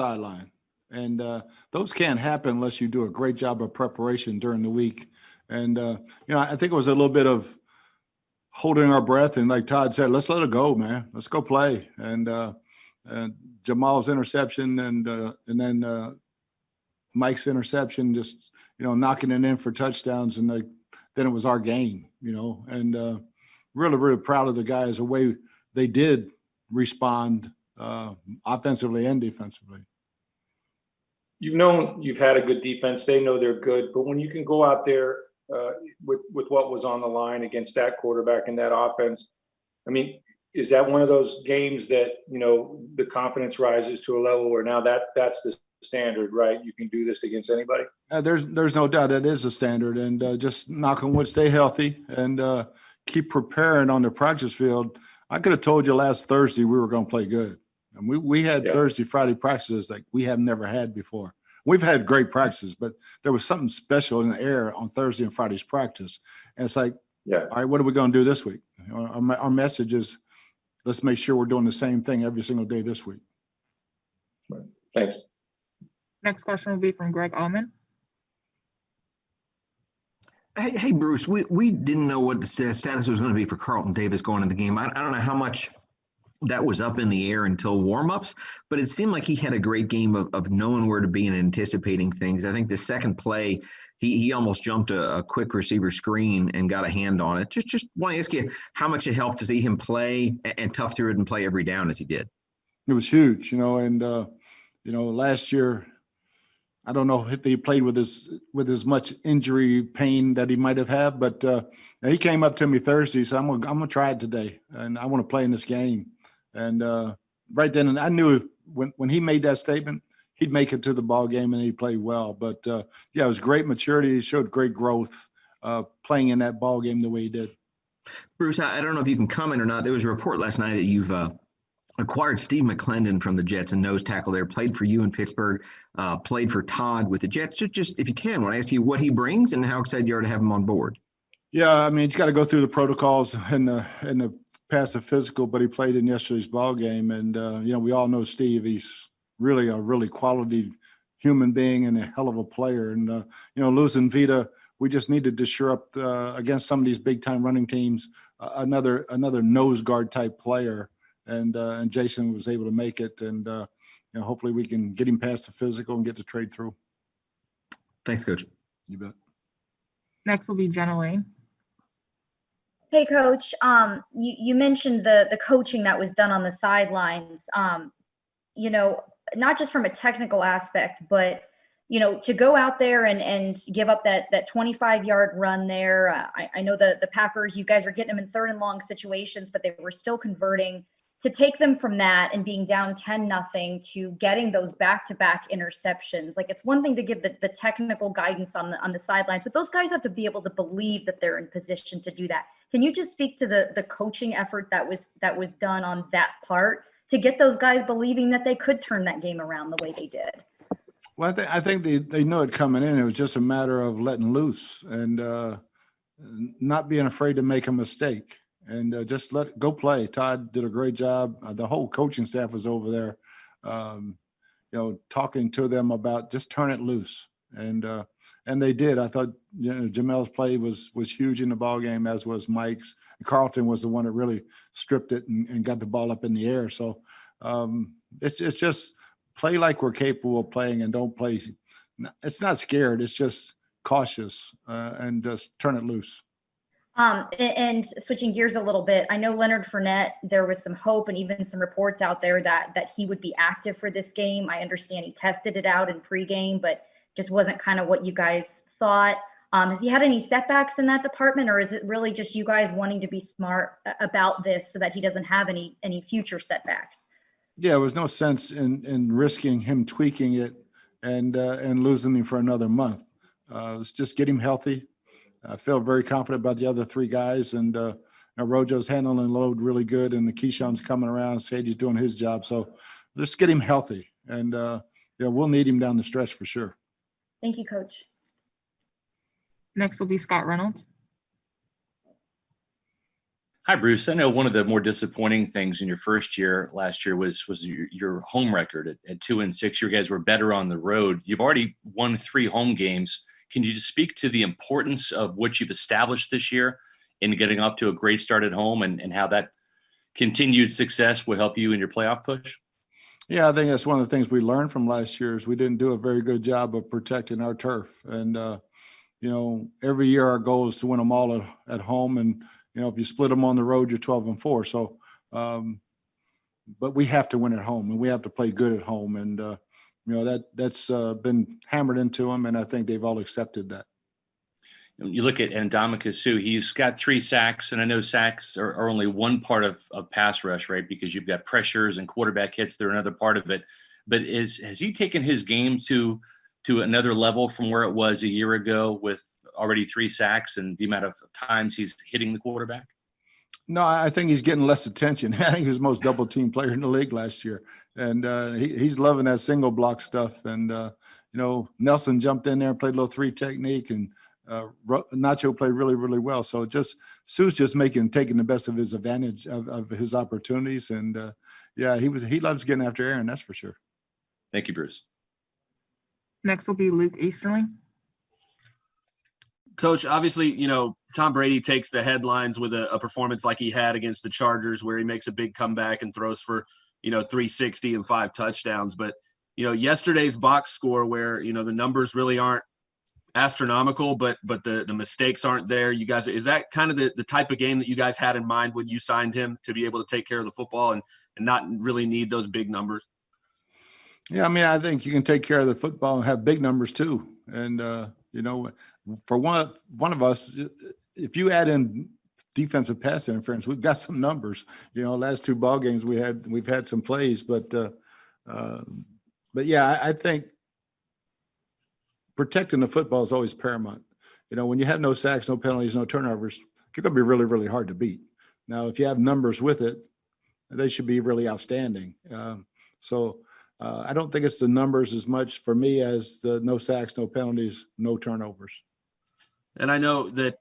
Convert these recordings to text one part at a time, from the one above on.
sideline. And those can't happen unless you do a great job of preparation during the week. And, I think it was a little bit of holding our breath. And like Todd said, let's let it go, man. Let's go play. And Jamal's interception and then Mike's interception, just, knocking it in for touchdowns. And then it was our game, and really, really proud of the guys, the way they did respond offensively and defensively. You've had a good defense. They know they're good. But when you can go out there with what was on the line against that quarterback and that offense, I mean, is that one of those games that, the confidence rises to a level where now that's the standard, right? You can do this against anybody? There's no doubt that is the standard. And just knock on wood, stay healthy and keep preparing on the practice field. I could have told you last Thursday we were going to play good. And we had Thursday, Friday practices like we have never had before. We've had great practices, but there was something special in the air on Thursday and Friday's practice. And it's like, all right, what are we going to do this week? Our message is let's make sure we're doing the same thing every single day this week. Right. Thanks. Next question will be from Greg Allman. Hey, Bruce, we didn't know what the status was going to be for Carlton Davis going into the game. I don't know how much that was up in the air until warm-ups, but it seemed like he had a great game of knowing where to be and anticipating things. I think the second play, he almost jumped a quick receiver screen and got a hand on it. Just want to ask you how much it helped to see him play and tough through it and play every down as he did. It was huge, and last year, I don't know if he played with as much injury pain that he might have had, but he came up to me Thursday, so I'm gonna try it today, and I want to play in this game. And right then, and I knew when he made that statement, he'd make it to the ball game and he played well. But it was great maturity. He showed great growth playing in that ball game the way he did. Bruce, I don't know if you can comment or not. There was a report last night that you've acquired Steve McClendon from the Jets, a nose tackle there, played for you in Pittsburgh, played for Todd with the Jets. Just if you can, want to ask you what he brings and how excited you are to have him on board. Yeah, I mean, he's got to go through the protocols and the pass the physical, but he played in yesterday's ball game. And, we all know Steve. He's really a really quality human being and a hell of a player. And, losing Vita, we just needed to shore up against some of these big-time running teams, another nose guard type player. And Jason was able to make it. And, hopefully we can get him past the physical and get the trade through. Thanks, Coach. You bet. Next will be Jenna Lane. Hey, Coach. You mentioned the coaching that was done on the sidelines. Not just from a technical aspect, but to go out there and give up that 25-yard run there. I know the Packers, you guys are getting them in third and long situations, but they were still converting. To take them from that and being down 10-0 to getting those back-to-back interceptions, like it's one thing to give the technical guidance on the sidelines, but those guys have to be able to believe that they're in position to do that. Can you just speak to the coaching effort that was done on that part to get those guys believing that they could turn that game around the way they did? Well, I think they knew it coming in. It was just a matter of letting loose and not being afraid to make a mistake. And just go play. Todd did a great job. The whole coaching staff was over there, talking to them about just turn it loose. And they did. I thought, Jamel's play was huge in the ball game, as was Mike's. And Carlton was the one that really stripped it and got the ball up in the air. So it's just play like we're capable of playing and don't play. It's not scared. It's just cautious and just turn it loose. And switching gears a little bit, I know Leonard Fournette, there was some hope and even some reports out there that he would be active for this game. I understand he tested it out in pregame, but just wasn't kind of what you guys thought. Has he had any setbacks in that department, or is it really just you guys wanting to be smart about this so that he doesn't have any future setbacks? Yeah, there was no sense in risking him tweaking it and losing him for another month. Let's just get him healthy. I feel very confident about the other three guys, and Rojo's handling the load really good, and Keyshawn's coming around. Sadie's doing his job, so let's get him healthy, and we'll need him down the stretch for sure. Thank you, Coach. Next will be Scott Reynolds. Hi, Bruce. I know one of the more disappointing things in your first year last year was your home record at 2-6. You guys were better on the road. You've already won 3 home games. Can you just speak to the importance of what you've established this year in getting off to a great start at home and how that continued success will help you in your playoff push? Yeah, I think that's one of the things we learned from last year is we didn't do a very good job of protecting our turf. And, every year our goal is to win them all at home. And, if you split them on the road, you're 12-4. So, but we have to win at home and we have to play good at home. And, that's been hammered into them. And I think they've all accepted that. You look at Ndamukong, he's got 3 sacks, and I know sacks are only one part of pass rush, right? Because you've got pressures and quarterback hits, they're another part of it. But has he taken his game to another level from where it was a year ago with already 3 sacks and the amount of times he's hitting the quarterback? No, I think he's getting less attention. I think he was the most double team player in the league last year. And he's loving that single block stuff. And, Nelson jumped in there and played a little 3 technique, and Nacho played really, really well. So Sue's just taking the best of his advantage of his opportunities. And he loves getting after Aaron. That's for sure. Thank you, Bruce. Next will be Luke Easterling. Coach, obviously, Tom Brady takes the headlines with a performance like he had against the Chargers, where he makes a big comeback and throws for, 360 and 5 touchdowns. But, yesterday's box score where, the numbers really aren't astronomical, but the mistakes aren't there. You guys, is that kind of the type of game that you guys had in mind when you signed him, to be able to take care of the football and not really need those big numbers? Yeah, I think you can take care of the football and have big numbers too. And, for one of us, if you add in defensive pass interference, we've got some numbers. Last 2 ball games we've had some plays, but yeah, I think protecting the football is always paramount. When you have no sacks, no penalties, no turnovers, you're going to be really, really hard to beat. Now, if you have numbers with it, they should be really outstanding. I don't think it's the numbers as much for me as the no sacks, no penalties, no turnovers. And I know that,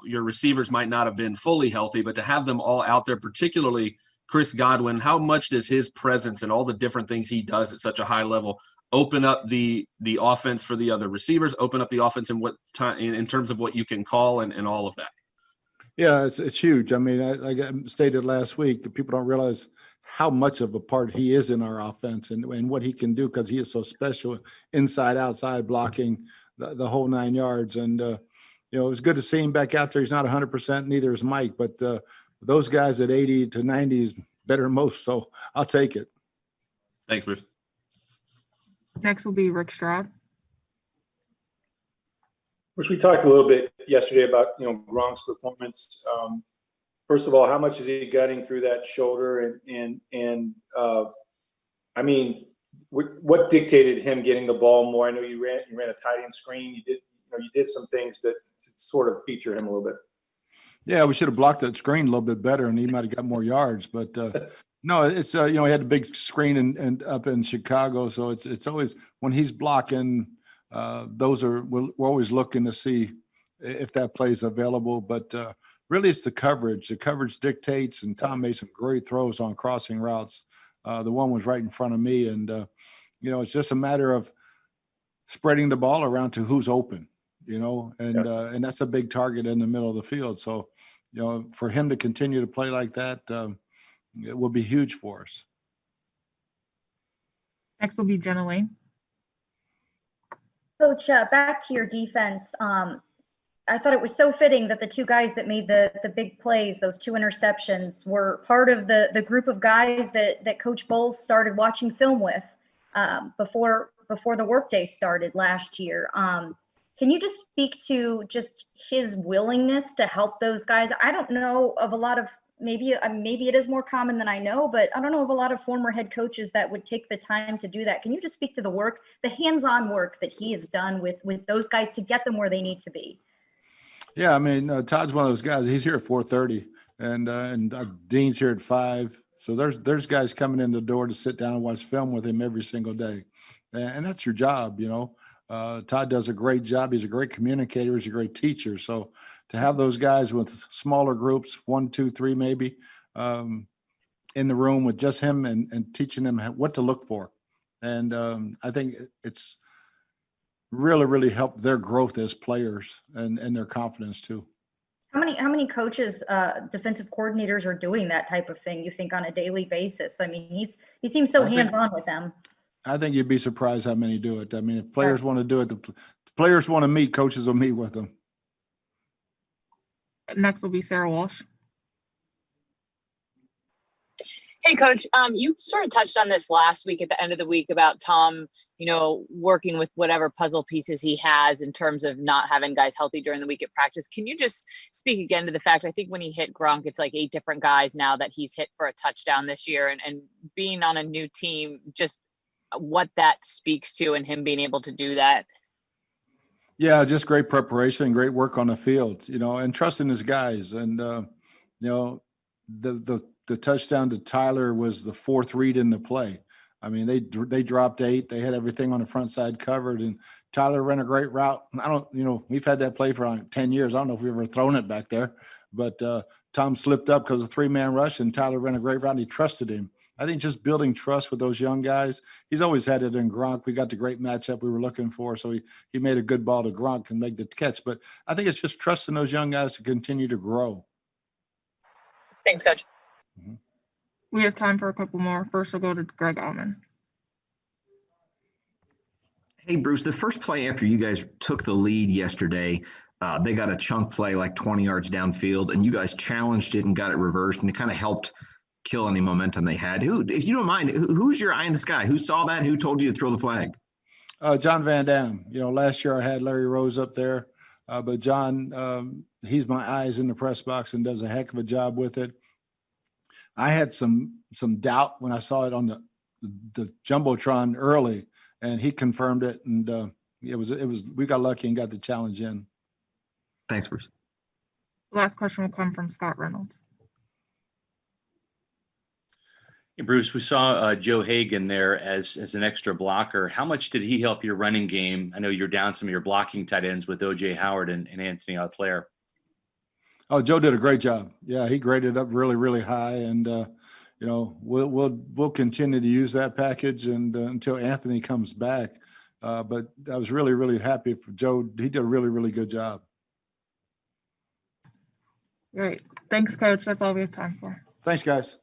your receivers might not have been fully healthy, but to have them all out there, particularly Chris Godwin, how much does his presence and all the different things he does at such a high level open up the offense for the other receivers, open up the offense in terms of what you can call and all of that? Yeah, it's huge. Like I stated last week, people don't realize how much of a part he is in our offense and what he can do, because he is so special, inside, outside, blocking, the whole 9 yards. And, it was good to see him back out there. He's not 100%, neither is Mike, but those guys at 80 to 90 is better than most. So I'll take it. Thanks, Bruce. Next will be Rick Stroud. Which we talked a little bit yesterday about, Gronk's performance. First of all, how much is he gutting through that shoulder? What dictated him getting the ball more? I know you ran a tight end screen. You did some things to sort of feature him a little bit. Yeah, we should have blocked that screen a little bit better, and he might have got more yards. But no, it's he had a big screen and up in Chicago, so it's always when he's blocking. We're always looking to see if that play is available. But really, it's the coverage. The coverage dictates, and Tom made some great throws on crossing routes. The one was right in front of me, and it's just a matter of spreading the ball around to who's open. And that's a big target in the middle of the field. So, for him to continue to play like that, it will be huge for us. Next will be Jenna Lane. Coach, back to your defense. I thought it was so fitting that the 2 guys that made the big plays, those 2 interceptions, were part of the group of guys that Coach Bowles started watching film with before the workday started last year. Can you just speak to just his willingness to help those guys? I don't know of a lot of, maybe it is more common than I know, but I don't know of a lot of former head coaches that would take the time to do that. Can you just speak to the hands-on work that he has done with those guys to get them where they need to be? Yeah, Todd's one of those guys. He's here at 4:30, and Dean's here at 5. So there's guys coming in the door to sit down and watch film with him every single day, and that's your job, Todd does a great job. He's a great communicator. He's a great teacher. So to have those guys with smaller groups, 1, 2, 3, maybe, in the room with just him and teaching them what to look for. And I think it's really, really helped their growth as players and their confidence too. How many coaches, defensive coordinators are doing that type of thing, you think, on a daily basis? I mean, he seems so hands-on with them. I think you'd be surprised how many do it. I mean, if players want to do it, the players want to meet, coaches will meet with them. Next will be Sarah Walsh. Hey, Coach, you sort of touched on this last week at the end of the week about Tom, working with whatever puzzle pieces he has in terms of not having guys healthy during the week at practice. Can you just speak again to the fact, I think when he hit Gronk, it's like 8 different guys now that he's hit for a touchdown this year, and being on a new team, just what that speaks to and him being able to do that? Yeah, just great preparation, great work on the field, and trusting his guys. And, the touchdown to Tyler was the 4th read in the play. I mean, they dropped 8. They had everything on the front side covered, and Tyler ran a great route. We've had that play for 10 years. I don't know if we've ever thrown it back there, but Tom slipped up because of 3-man rush, and Tyler ran a great route, and he trusted him. I think just building trust with those young guys. He's always had it in Gronk. We got the great matchup we were looking for, so he made a good ball to Gronk and make the catch. But I think it's just trusting those young guys to continue to grow. Thanks, Coach. Mm-hmm. We have time for a couple more. First, we'll go to Greg Allman. Hey, Bruce, the first play after you guys took the lead yesterday, they got a chunk play like 20 yards downfield, and you guys challenged it and got it reversed, and it kind of helped kill any momentum they had. Who, if you don't mind, who's your eye in the sky? Who saw that? Who told you to throw the flag? John Van Dam. Last year I had Larry Rose up there, but John, he's my eyes in the press box and does a heck of a job with it. I had some doubt when I saw it on the Jumbotron early, and he confirmed it, and it was we got lucky and got the challenge in. Thanks, Bruce. Last question will come from Scott Reynolds. Hey, Bruce, we saw Joe Hagan there as an extra blocker. How much did he help your running game? I know you're down some of your blocking tight ends with O.J. Howard and Anthony Auclair. Oh, Joe did a great job. Yeah, he graded up really, really high, and we'll continue to use that package and until Anthony comes back. But I was really, really happy for Joe. He did a really, really good job. Great. Thanks, Coach. That's all we have time for. Thanks, guys.